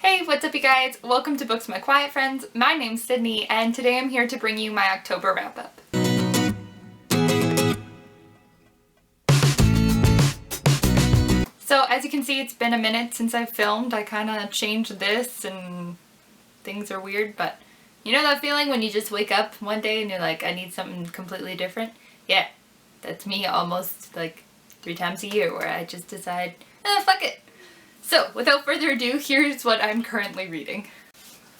Hey, what's up you guys? Welcome to Books My Quiet Friends. My name's Sydney and today I'm here to bring you my October wrap-up. So as you can see, it's been a minute since I've filmed. I kind of changed this and things are weird, but you know that feeling when you just wake up one day and you're like, I need something completely different? Yeah, that's me almost like 3 times a year where I just decide, fuck it. So, without further ado, here's what I'm currently reading.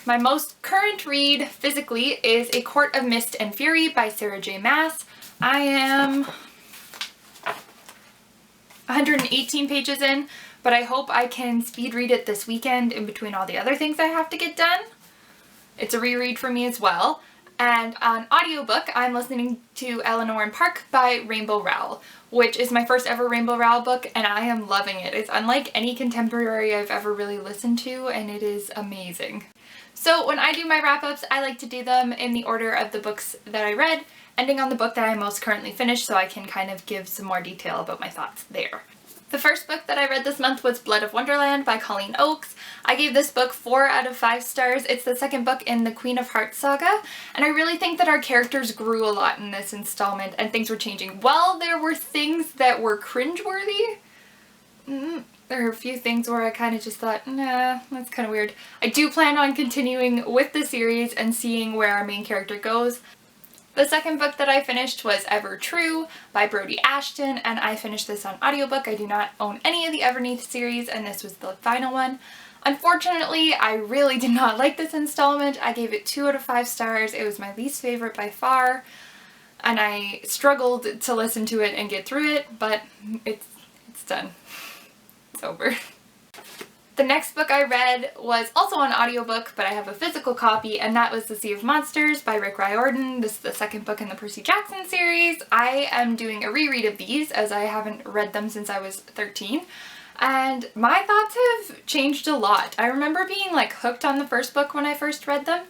My most current read, physically, is A Court of Mist and Fury by Sarah J. Maas. I am 118 pages in, but I hope I can speed read it this weekend in between all the other things I have to get done. It's a reread for me as well. And on audiobook, I'm listening to Eleanor and Park by Rainbow Rowell, which is my first ever Rainbow Rowell book, and I am loving it. It's unlike any contemporary I've ever really listened to, and it is amazing. So when I do my wrap-ups, I like to do them in the order of the books that I read, ending on the book that I most currently finished so I can kind of give some more detail about my thoughts there. The first book that I read this month was Blood of Wonderland by Colleen Oakes. I gave this book 4 out of 5 stars. It's the second book in the Queen of Hearts saga, and I really think that our characters grew a lot in this installment and things were changing. While there were things that were cringeworthy, there are a few things where I kind of just thought, nah, that's kind of weird. I do plan on continuing with the series and seeing where our main character goes. The second book that I finished was Ever True by Brody Ashton, and I finished this on audiobook. I do not own any of the Everneath series, and this was the final one. Unfortunately, I really did not like this installment. I gave it 2 out of 5 stars. It was my least favorite by far, and I struggled to listen to it and get through it, but it's done. It's over. The next book I read was also on audiobook, but I have a physical copy, and that was The Sea of Monsters by Rick Riordan. This is the second book in the Percy Jackson series. I am doing a reread of these as I haven't read them since I was 13, and my thoughts have changed a lot. I remember being like hooked on the first book when I first read them,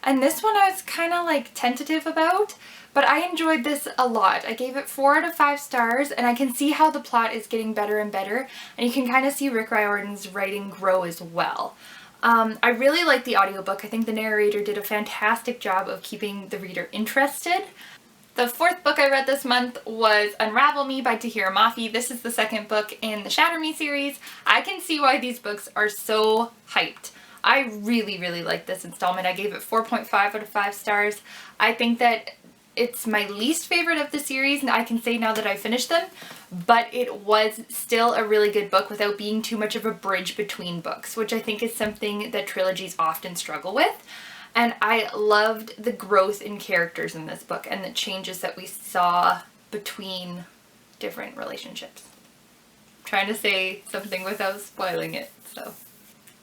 and this one I was kind of like tentative about, but I enjoyed this a lot. I gave it 4 out of 5 stars, and I can see how the plot is getting better and better, and you can kind of see Rick Riordan's writing grow as well. I really like the audiobook. I think the narrator did a fantastic job of keeping the reader interested. The fourth book I read this month was Unravel Me by Tahira Mafi. This is the second book in the Shatter Me series. I can see why these books are so hyped. I really, really like this installment. I gave it 4.5 out of 5 stars. I think that it's my least favorite of the series, and I can say now that I finished them, but it was still a really good book without being too much of a bridge between books, which I think is something that trilogies often struggle with. And I loved the growth in characters in this book and the changes that we saw between different relationships. I'm trying to say something without spoiling it, so.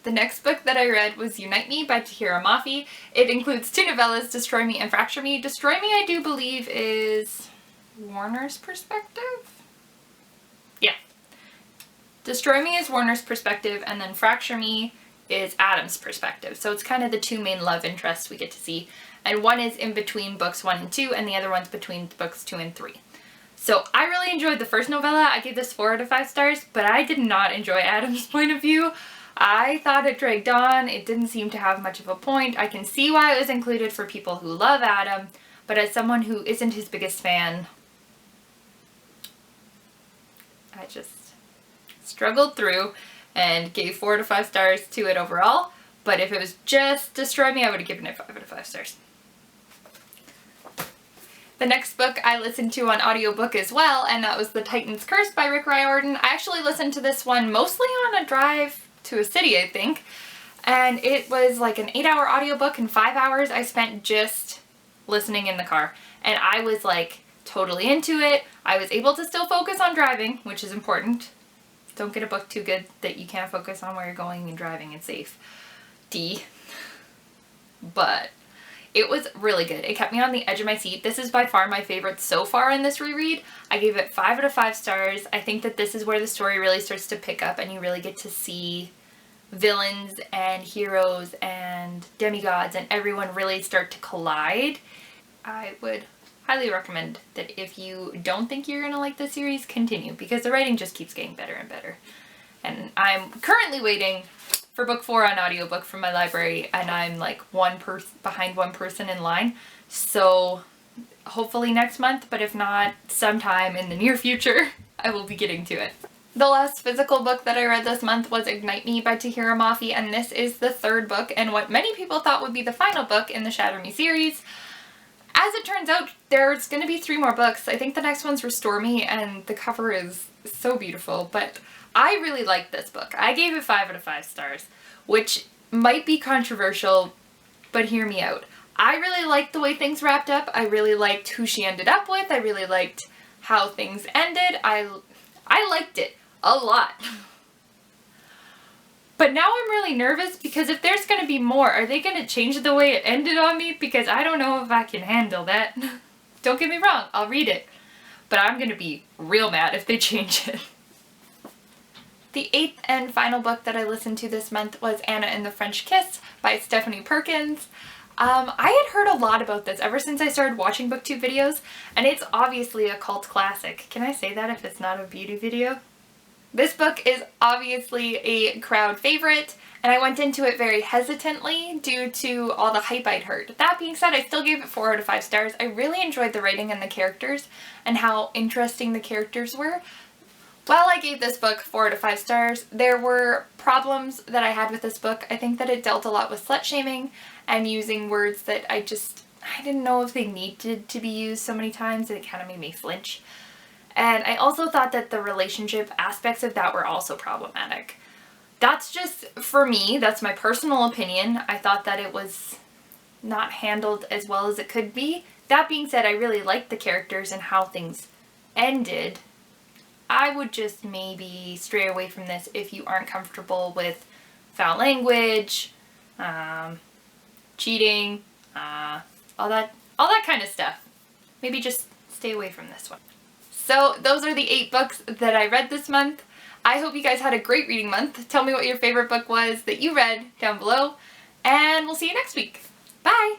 The next book that I read was Unite Me by Tahira Mafi. It includes 2 novellas, Destroy Me and Fracture Me. Destroy Me, I do believe, is Warner's perspective? Yeah. Destroy Me is Warner's perspective, and then Fracture Me is Adam's perspective. So it's kind of the 2 main love interests we get to see. And one is in between books 1 and 2, and the other one's between books 2 and 3. So I really enjoyed the first novella. I gave this 4 out of 5 stars, but I did not enjoy Adam's point of view. I thought it dragged on. It didn't seem to have much of a point. I can see why it was included for people who love Adam, but as someone who isn't his biggest fan, I just struggled through and gave 4 out of 5 stars to it overall. But if it was just Destroy Me, I would have given it 5 out of 5 stars. The next book I listened to on audiobook as well, and that was The Titan's Curse by Rick Riordan. I actually listened to this one mostly on a drive to a city, I think, and it was like an 8-hour audiobook, and 5 hours I spent just listening in the car, and I was like totally into it. I was able to still focus on driving, which is important. Don't get a book too good that you can't focus on where you're going and driving and safe. But it was really good. It kept me on the edge of my seat. This is by far my favorite so far in this reread. I gave it 5 out of 5 stars. I think that this is where the story really starts to pick up and you really get to see villains and heroes and demigods and everyone really start to collide. I would highly recommend that if you don't think you're gonna like the series, continue, because the writing just keeps getting better and better. And I'm currently waiting for book 4 on audiobook from my library, and I'm like behind one person in line. So hopefully next month, but if not, sometime in the near future, I will be getting to it. The last physical book that I read this month was Ignite Me by Tahira Mafi, and this is the 3rd book and what many people thought would be the final book in the Shatter Me series. As it turns out, there's going to be 3 more books. I think the next one's Restore Me, and the cover is so beautiful, but I really liked this book. I gave it 5 out of 5 stars, which might be controversial, but hear me out. I really liked the way things wrapped up. I really liked who she ended up with. I really liked how things ended. I liked it a lot. But now I'm really nervous because if there's going to be more, are they going to change the way it ended on me? Because I don't know if I can handle that. Don't get me wrong, I'll read it. But I'm going to be real mad if they change it. The 8th and final book that I listened to this month was Anna and the French Kiss by Stephanie Perkins. I had heard a lot about this ever since I started watching BookTube videos, and it's obviously a cult classic. Can I say that if it's not a beauty video? This book is obviously a crowd favorite, and I went into it very hesitantly due to all the hype I'd heard. That being said, I still gave it 4 out of 5 stars. I really enjoyed the writing and the characters and how interesting the characters were. While I gave this book 4 out of 5 stars, there were problems that I had with this book. I think that it dealt a lot with slut-shaming and using words that I didn't know if they needed to be used so many times, and it kind of made me flinch. And I also thought that the relationship aspects of that were also problematic. That's just, for me, that's my personal opinion. I thought that it was not handled as well as it could be. That being said, I really liked the characters and how things ended. I would just maybe stray away from this if you aren't comfortable with foul language, cheating, all that kind of stuff. Maybe just stay away from this one. So those are the 8 books that I read this month. I hope you guys had a great reading month. Tell me what your favorite book was that you read down below, and we'll see you next week. Bye!